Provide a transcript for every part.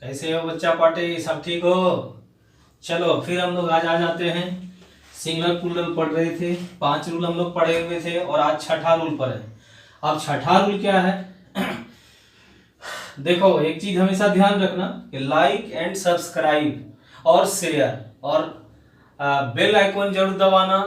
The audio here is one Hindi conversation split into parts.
कैसे हो बच्चा पार्टी, सब ठीक हो? चलो फिर हम लोग आज आ जाते हैं। सिंगुलर प्लूरल पढ़ रहे थे, 5 रूल हम लोग पढ़े हुए थे और आज छठा रूल पर है। अब छठा रूल क्या है? देखो, एक चीज हमेशा ध्यान रखना कि लाइक एंड सब्सक्राइब और शेयर और बेल आइकन जरूर दबाना।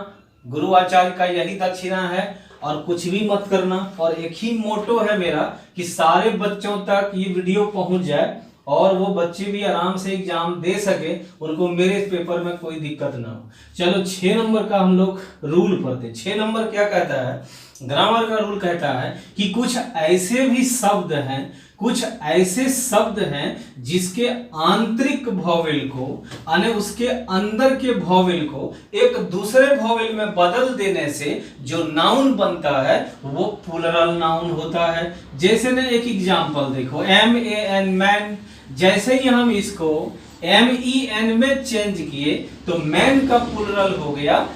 गुरु आचार्य का यही दक्षिणा है और कुछ भी मत करना। और एक ही मोटो है मेरा कि सारे बच्चों तक ये वीडियो पहुंच जाए और वो बच्चे भी आराम से एग्जाम दे सके, उनको मेरे पेपर में कोई दिक्कत ना हो। चलो 6 नंबर का हम लोग रूल पढ़ते। 6 नंबर क्या कहता है? ग्रामर का रूल कहता है कि कुछ ऐसे भी शब्द हैं, कुछ ऐसे शब्द हैं जिसके आंतरिक वॉवेल को यानी उसके अंदर के वॉवेल को एक दूसरे वॉवेल में बदल देने से जो नाउन बनता है वो प्लूरल नाउन होता है। जैसे ने एक एग्जांपल देखो, MAN मैन, जैसे ही हम इसको MEN में चेंज किए तो मैन का प्लूरल हो गया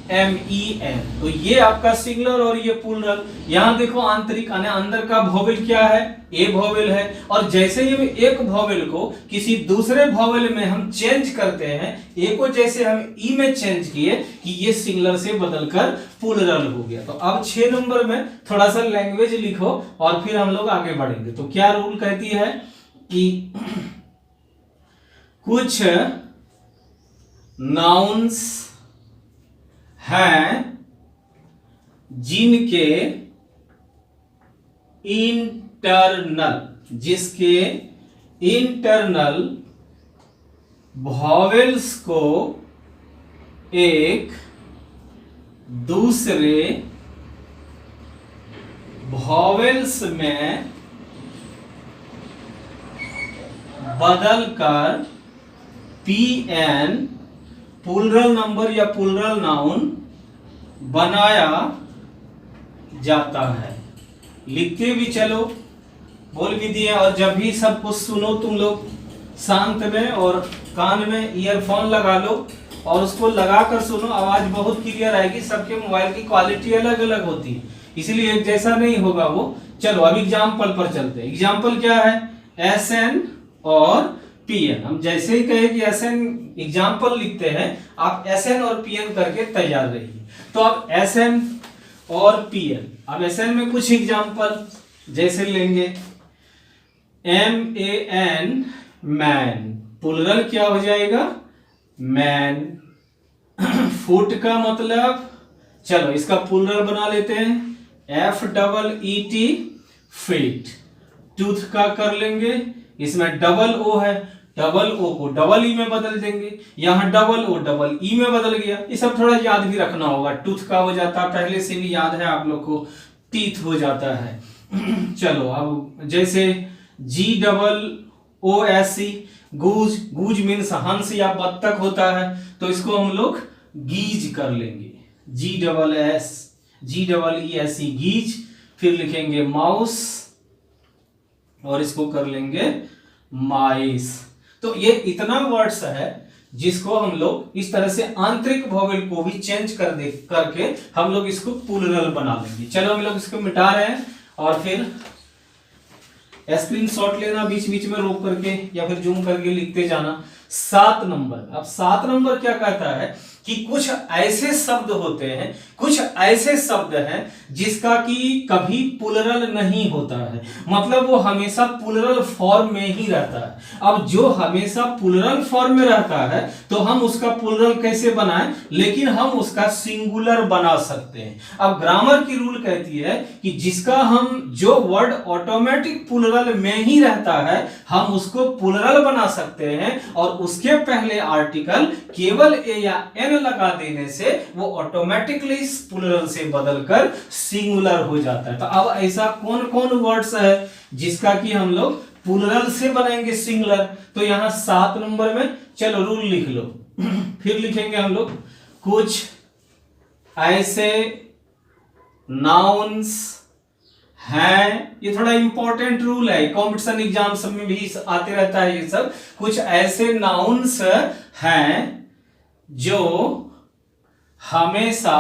MEN। तो ये आपका सिंगुलर और ये प्लूरल। यहां देखो आंतरिक यानी अंदर का वॉवेल क्या है? ए वॉवेल है। और जैसे ही हम एक वॉवेल को किसी दूसरे वॉवेल में हम चेंज करते हैं, ए को जैसे हम ई में चेंज किए कि ये सिंगुलर से बदलकर प्लूरल हो गया। तो अब 6 नंबर में थोड़ा सा लैंग्वेज लिखो और फिर हम लोग आगे बढ़ेंगे। तो क्या रूल कहती है कि कुछ नाउन्स हैं जिनके जिसके इंटरनल वॉवेल्स को एक दूसरे वॉवेल्स में बदलकर PN प्लूरल नंबर या प्लूरल नाउन बनाया जाता है। लिखते भी चलो, बोल भी दिए। और जब भी सब कुछ सुनो तुम लोग शांत में और कान में ईयरफोन लगा लो और उसको लगाकर सुनो, आवाज बहुत क्लियर आएगी। सबके मोबाइल की क्वालिटी अलग अलग होती है, इसलिए एक जैसा नहीं होगा वो। चलो अब एग्जाम्पल पर चलते हैं। एग्जाम्पल क्या है? SN और PN। हम जैसे ही कहे कि SN एग्जाम्पल लिखते हैं, आप SN और PN करके तैयार रहिए। तो अब SN और PN, अब SN में कुछ एग्जाम्पल जैसे लेंगे। MAN मैन, प्लूरल क्या हो जाएगा? मैन। फुट का मतलब, चलो इसका प्लूरल बना लेते हैं, FEET फीट। टूथ का कर लेंगे, इसमें डबल O है, डबल O को डबल E में बदल देंगे। यहां डबल O डबल E में बदल गया। ये सब थोड़ा याद भी रखना होगा। टूथ का हो जाता पहले से भी याद है आप लोग को, टीथ हो जाता है। चलो अब जैसे GOOSE, गूज। गूज मीन्स हंस या बत्तख होता है, तो इसको हम लोग गीज कर लेंगे। GEESE गीज। फिर लिखेंगे माउस और इसको कर लेंगे माइस। तो ये इतना वर्ड्स है जिसको हम लोग इस तरह से आंतरिक वॉवेल को भी चेंज करके हम लोग इसको प्लूरल बना लेंगे। चलो हम लोग इसको मिटा रहे हैं और फिर स्क्रीनशॉट लेना, बीच बीच में रोक करके या फिर जूम करके लिखते जाना। 7 नंबर। अब 7 नंबर क्या कहता है कि कुछ ऐसे शब्द होते हैं, कुछ ऐसे शब्द हैं जिसका कि कभी प्लूरल नहीं होता है, मतलब वो हमेशा प्लूरल फॉर्म में ही रहता है। अब जो हमेशा प्लूरल फॉर्म में रहता है तो हम उसका प्लूरल कैसे बनाएं, लेकिन हम उसका सिंगुलर बना सकते हैं। अब ग्रामर की रूल कहती है कि जिसका हम जो वर्ड ऑटोमेटिक प्लूरल में ही रहता है हम उसको प्लूरल बना सकते हैं और उसके पहले आर्टिकल केवल ए या एन लगा देने से वो ऑटोमेटिकली प्लूरल से बदलकर सिंगुलर हो जाता है। तो अब ऐसा कौन कौन वर्ड्स है जिसका कि हम लोग प्लूरल से बनाएंगे सिंगुलर? तो यहां 7 नंबर में चलो रूल लिख लो। फिर लिखेंगे हम लोग कुछ ऐसे नाउन्स हैं, ये थोड़ा इंपॉर्टेंट रूल है, कॉम्पिटिशन एग्जाम सब में भी आते रहता है ये सब। कुछ ऐसे नाउन्स हैं जो हमेशा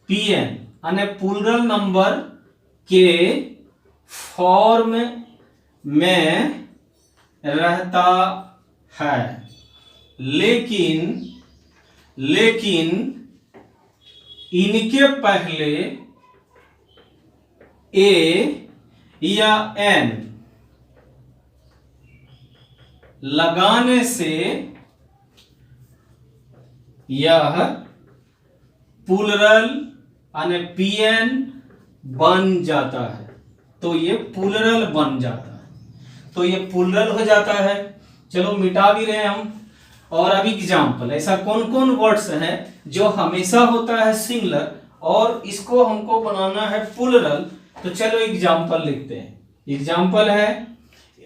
PN यानी प्लूरल नंबर के फॉर्म में रहता है, लेकिन इनके पहले ए या एन लगाने से यह प्लूरल यानी पीएन बन जाता है। तो ये प्लूरल बन जाता है, तो ये प्लूरल हो जाता है। चलो मिटा भी रहे हम। और अभी एग्जाम्पल, ऐसा कौन कौन वर्ड्स हैं जो हमेशा होता है सिंगुलर और इसको हमको बनाना है प्लूरल। तो चलो एग्जाम्पल लिखते हैं। एग्जाम्पल है,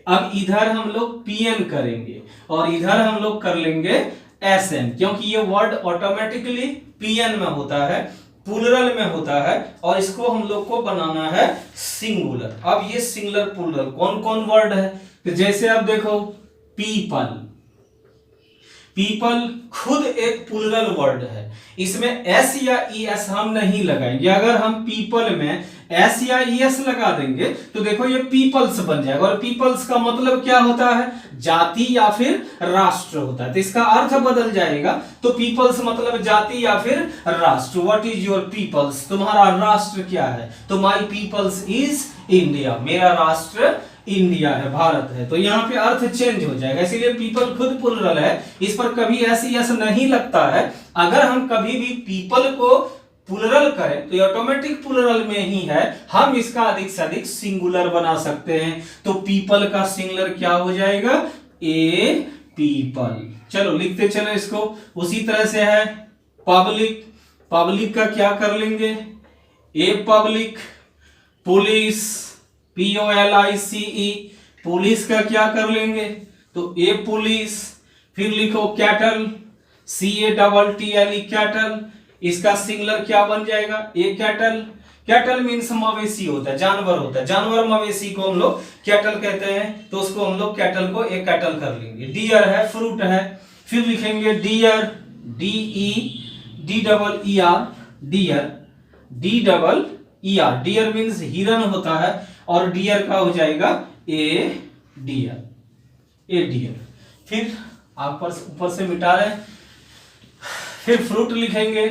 अब इधर हम लोग पीएन करेंगे और इधर हम लोग कर लेंगे एसएन, क्योंकि ये वर्ड ऑटोमेटिकली पीएन में होता है, प्लूरल में होता है, और इसको हम लोग को बनाना है सिंगुलर। अब ये सिंगुलर प्लूरल कौन कौन वर्ड है? तो जैसे आप देखो, पीपल, पीपल खुद एक प्लूरल वर्ड है, इसमें एस या ई एस हम नहीं लगाएंगे। अगर हम पीपल में एस या ई एस लगा देंगे तो देखो ये पीपल्स बन जाएगा, और पीपल्स का मतलब क्या होता है? जाति या फिर राष्ट्र होता है। तो इसका अर्थ बदल जाएगा, तो पीपल्स मतलब जाति या फिर राष्ट्र। What is your peoples? तुम्हारा राष्ट्र क्या है? तो माई पीपल्स इज इंडिया, मेरा राष्ट्र इंडिया है, भारत है। तो यहाँ पे अर्थ चेंज हो जाएगा, इसीलिए पीपल खुद प्लूरल है, इस पर कभी एस नहीं लगता है। अगर हम कभी भी पीपल को प्लूरल करें तो ऑटोमेटिक प्लूरल में ही है, हम इसका अधिक से अधिक सिंगुलर बना सकते हैं। तो पीपल का सिंगुलर क्या हो जाएगा? ए पीपल। चलो लिखते चलो इसको। उसी तरह से है पब्लिक, पब्लिक का क्या कर लेंगे? A public. Police, POLICE, police का क्या कर लेंगे? तो ए पुलिस। फिर लिखो कैटल, CATTLE, कैटल, इसका सिंगुलर क्या बन जाएगा? ए कैटल। कैटल मीन्स मवेशी होता है, जानवर होता है, जानवर मवेशी को हम लोग कैटल कहते हैं, तो उसको हम लोग कैटल को ए कैटल कर लेंगे। डियर है, फ्रूट है, फिर लिखेंगे dear, DER, dear, DER, dear means हिरन होता है, और डियर का हो जाएगा ए डियर, ए डियर। फिर आप ऊपर से मिटा रहे हैं। फिर फ्रूट लिखेंगे,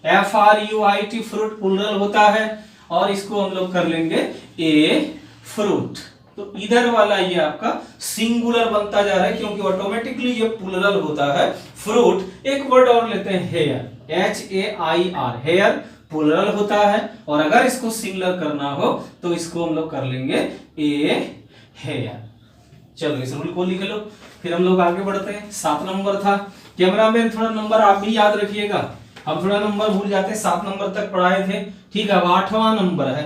FRUIT, फ्रूट प्लूरल होता है, और इसको हम लोग कर लेंगे ए फ्रूट। तो इधर वाला ये आपका सिंगुलर बनता जा रहा है, क्योंकि ऑटोमेटिकली ये प्लूरल होता है फ्रूट। एक वर्ड और लेते हैं, हेयर, HAIR, हेयर प्लूरल होता है, और अगर इसको सिंगुलर करना हो तो इसको हम लोग कर लेंगे ए हेयर। चलो इस रूल को लिख लो, फिर हम लोग आगे बढ़ते हैं। 7 नंबर था। कैमरामैन थोड़ा नंबर आप भी याद रखिएगा, हम थोड़ा नंबर भूल जाते हैं। 7 नंबर तक पढ़ाए थे, ठीक है। अब 8वां नंबर है।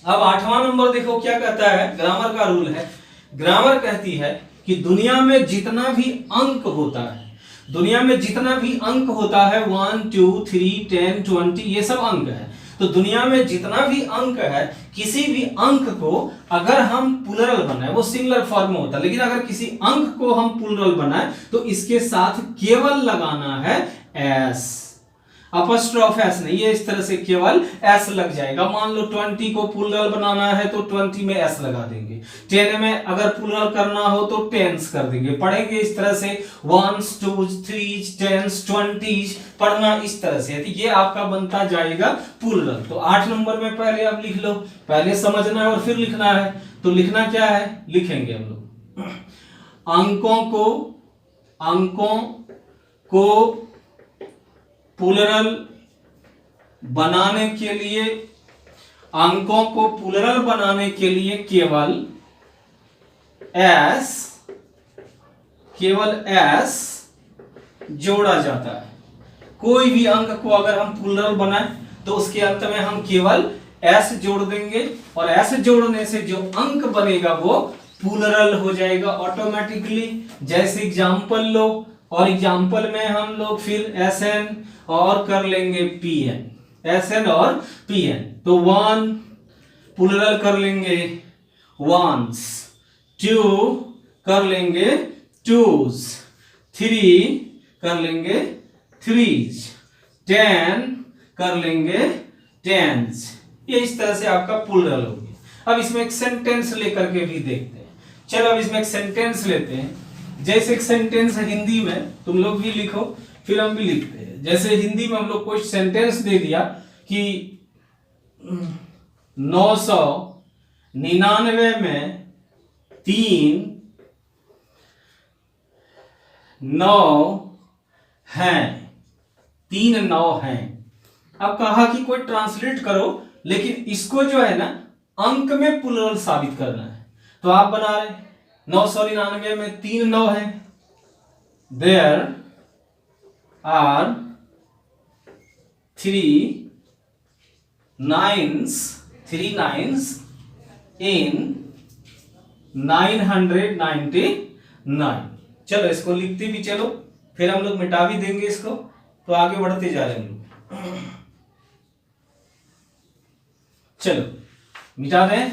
अब 8वां नंबर देखो क्या कहता है, ग्रामर का रूल है। ग्रामर कहती है कि दुनिया में जितना भी अंक होता है, दुनिया में जितना भी अंक होता है, 1 2 3 10 20, ये सब अंक है। तो दुनिया में जितना भी अंक है, किसी भी अंक को अगर हम प्लूरल बनाए, वो सिंगुलर फॉर्म में होता है, लेकिन अगर किसी अंक को हम प्लूरल बनाए तो इसके साथ केवल लगाना है एस, अपॉस्ट्रोफ एस नहीं, ये इस तरह से केवल एस लग जाएगा। मान लो 20 को प्लूरल बनाना है तो 20 में एस लगा देंगे। 10 में अगर प्लूरल करना हो तो टेंस कर देंगे। पढ़ेंगे इस तरह से 1s 2s 3s 10s 20s, पढ़ना इस तरह से, तो ये आपका बनता जाएगा प्लूरल। तो 8 नंबर में पहले आप लिख लो, पहले समझना है और फिर लिखना है। तो लिखना क्या है, लिखेंगे हम लोग अंकों को प्लूरल बनाने के लिए, अंकों को प्लूरल बनाने के लिए केवल एस जोड़ा जाता है। कोई भी अंक को अगर हम प्लूरल बनाए तो उसके अंत में हम केवल एस जोड़ देंगे, और एस जोड़ने से जो अंक बनेगा वो प्लूरल हो जाएगा ऑटोमेटिकली। जैसे एग्जाम्पल लो, और एग्जाम्पल में हम लोग फिर SN और कर लेंगे PN, SN और PN। तो 1 प्लूरल कर लेंगे ones, 2 कर लेंगे twos, 3 कर लेंगे threes, 10 कर लेंगे tens। ये इस तरह से आपका प्लूरल हो गया। अब इसमें एक सेंटेंस लेकर के भी देखते हैं। चलो अब इसमें एक सेंटेंस लेते हैं। जैसे एक सेंटेंस है हिंदी में, तुम लोग भी लिखो फिर हम भी लिखते हैं। जैसे हिंदी में हम लोग को सेंटेंस दे दिया कि 999 में 3 9 हैं, 3 9 हैं। अब कहा कि कोई ट्रांसलेट करो, लेकिन इसको जो है ना अंक में प्लुरल साबित करना है। तो आप बना रहे 999 में 3 9 हैं। देयर आर 3 9s इन 999। चलो इसको लिखते भी चलो, फिर हम लोग मिटा भी देंगे इसको, तो आगे बढ़ते जा रहे हैं हम लोग। चलो मिटा दें।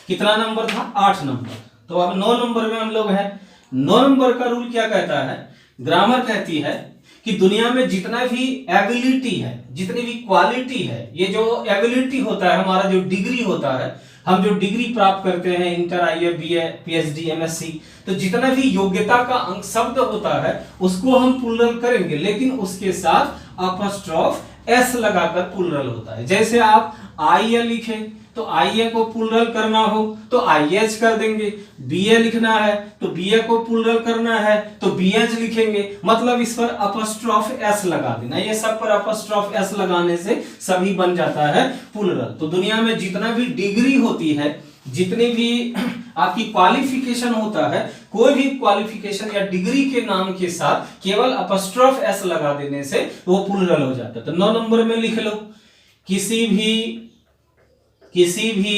कितना नंबर था? 8 नंबर। तो अब 9 नंबर में हम लोग हैं। 9 नंबर का रूल क्या कहता है? ग्रामर कहती है कि दुनिया में जितना भी एबिलिटी है, जितनी भी क्वालिटी है, ये जो एबिलिटी होता है हमारा, जो डिग्री होता है, हम जो डिग्री प्राप्त करते हैं इंटर, आईए, बीए, पीएचडी, एमएससी, तो जितना भी योग्यता का अंक शब्द होता है उसको हम प्लुरल करेंगे, लेकिन उसके साथ अपॉस्ट्रोफ एस लगाकर प्लुरल होता है। जैसे आप आईए लिखे तो आईए को प्लुरल करना हो तो आईएच कर देंगे, बीए लिखना है तो बीए को प्लुरल करना है तो बीएच लिखेंगे, मतलब इस पर अपॉस्ट्रोफ एस लगा देना। ये सब पर अपॉस्ट्रोफ एस लगाने से सभी बन जाता है प्लुरल। तो दुनिया में जितना भी डिग्री होती है, जितनी भी आपकी क्वालिफिकेशन होता है, कोई भी क्वालिफिकेशन या डिग्री के नाम के साथ केवल अपॉस्ट्रोफ एस लगा देने से वो प्लुरल हो जाता है। तो 9 नंबर में लिख लो, किसी भी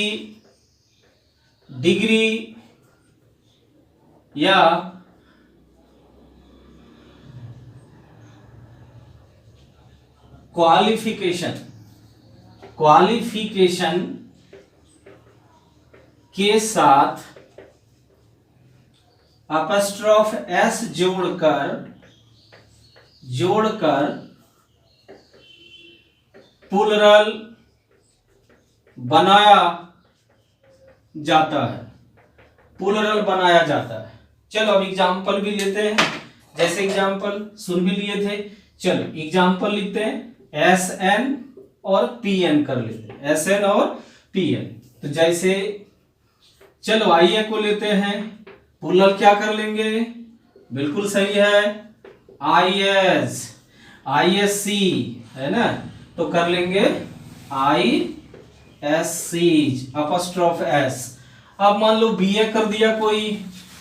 डिग्री या क्वालिफिकेशन के साथ अपॉस्ट्रोफ एस जोड़कर प्लुरल बनाया जाता है। चलो अब एग्जाम्पल भी लेते हैं। जैसे एग्जाम्पल सुन भी लिए थे, चलो एग्जाम्पल लिखते हैं। एस एन और पी एन कर लेते हैं, एस एन और पी एन। तो जैसे चलो आईए को लेते हैं, प्लुरल क्या कर लेंगे? बिल्कुल सही है, आईएस, आईएससी है ना, तो कर लेंगे आईएससी अपॉस्ट्रोफ एस। अब मान लो बीए कर दिया कोई,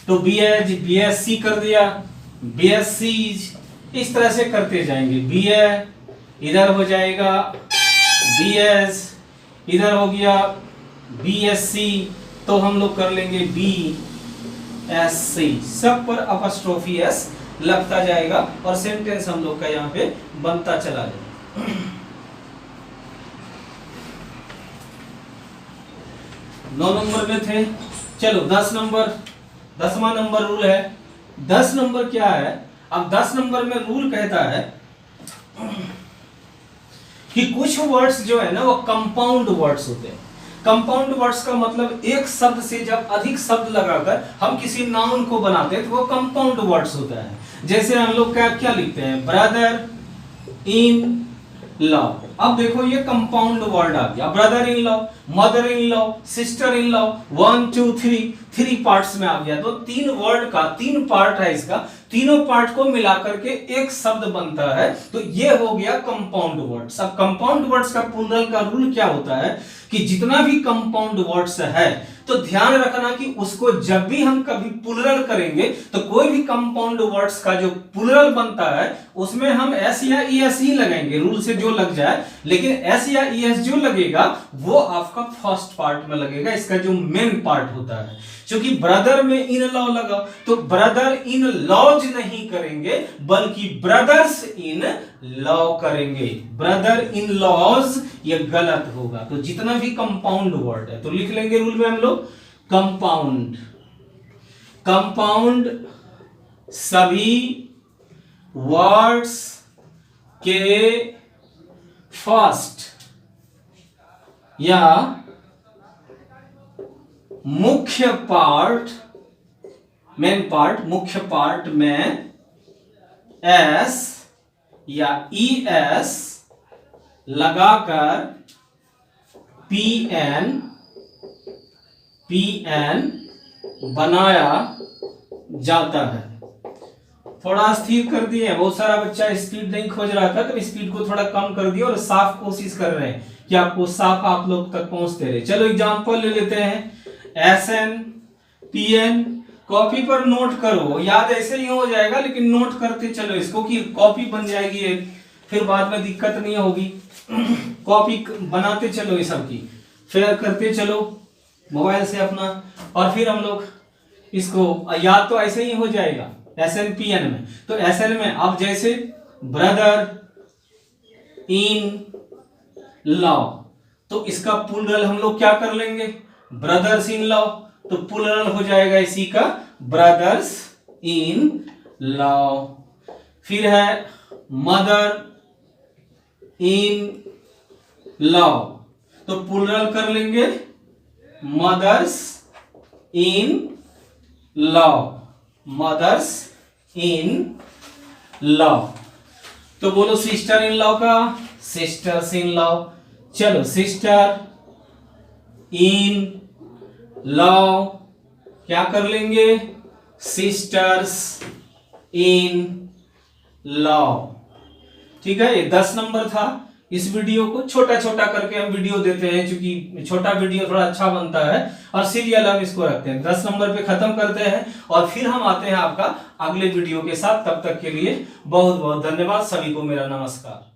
तो बीएच, बीएससी कर दिया, बीएससी, इस तरह से करते जाएंगे। बीए इधर हो जाएगा, बीएस इधर हो गया, बीएससी, तो हम लोग कर लेंगे बीएससी। सब पर अपॉस्ट्रोफी एस लगता जाएगा और सेंटेंस हम लोग का यहाँ पे बनता चला जाएगा। 9 नंबर में थे। चलो 10 नंबर, 10वां नंबर रूल है। 10 नंबर क्या है? अब 10 नंबर में रूल कहता है कि कुछ वर्ड्स जो है ना वो कंपाउंड वर्ड्स होते हैं। कंपाउंड वर्ड्स का मतलब एक शब्द से जब अधिक शब्द लगाकर हम किसी नाउन को बनाते हैं तो वो कंपाउंड वर्ड्स होता है। जैसे हम लोग क्या लिखते हैं? Brother in law. अब देखो ये कंपाउंड वर्ड आ गया। Brother in law, mother in law, sister in law, 1 2 3 parts में आ गया। तो 3 वर्ड का 3 पार्ट है इसका, तीनों पार्ट को मिलाकर के एक शब्द बनता है। तो ये हो गया कंपाउंड वर्ड्स। अब कंपाउंड वर्ड्स का प्लुरल का रूल क्या होता है कि जितना भी कंपाउंड वर्ड्स है तो ध्यान रखना कि उसको जब भी हम कभी प्लुरल करेंगे तो कोई भी कंपाउंड वर्ड्स का जो प्लुरल बनता है उसमें हम एस या ईएस ही लगाएंगे, रूल से जो लग जाए। लेकिन एस या ईएस जो लगेगा वो आपका फर्स्ट पार्ट में लगेगा, इसका जो मेन पार्ट होता है। क्योंकि ब्रदर में इन लॉ लगा तो ब्रदर इन लॉज नहीं करेंगे बल्कि ब्रदर्स इन लॉ करेंगे। ब्रदर इन लॉज ये गलत होगा। तो जितना भी कंपाउंड वर्ड है तो लिख लेंगे रूल में हम लोग कंपाउंड। कंपाउंड सभी वर्ड्स के फर्स्ट या मुख्य पार्ट, मुख्य पार्ट में एस या ES लगाकर PN बनाया जाता है। थोड़ा स्थिर कर दिए, बहुत सारा बच्चा स्पीड नहीं खोज रहा था तो स्पीड को थोड़ा कम कर दिया और साफ कोशिश कर रहे हैं कि आपको साफ आप लोग तक पहुंचते रहे। चलो एग्जांपल ले लेते हैं। SN PN, कॉपी पर नोट करो, याद ऐसे ही हो जाएगा लेकिन नोट करते चलो इसको कि कॉपी बन जाएगी एक, फिर बाद में दिक्कत नहीं होगी। कॉपी बनाते चलो ये सब की, शेयर करते चलो मोबाइल से अपना, और फिर हम लोग इसको याद तो ऐसे ही हो जाएगा SN PN में। तो SN में अब जैसे ब्रदर इन लॉ, तो इसका प्लूरल हम लोग क्या कर लेंगे, ब्रदर्स इन लॉ, तो प्लूरल हो जाएगा इसी का ब्रदर्स इन लॉ। फिर है मदर इन लॉ, तो प्लूरल कर लेंगे mother's in law, mother's in law. तो बोलो सिस्टर इन लॉ का सिस्टर्स इन लॉ। चलो सिस्टर इन लॉ क्या कर लेंगे, सिस्टर्स इन लॉ। ठीक है, ये 10 नंबर था। इस वीडियो को छोटा छोटा करके हम वीडियो देते हैं, क्योंकि छोटा वीडियो थोड़ा अच्छा बनता है और सीरियल हम इसको रखते हैं। 10 नंबर पे खत्म करते हैं और फिर हम आते हैं आपका अगले वीडियो के साथ। तब तक के लिए बहुत बहुत धन्यवाद, सभी को मेरा नमस्कार।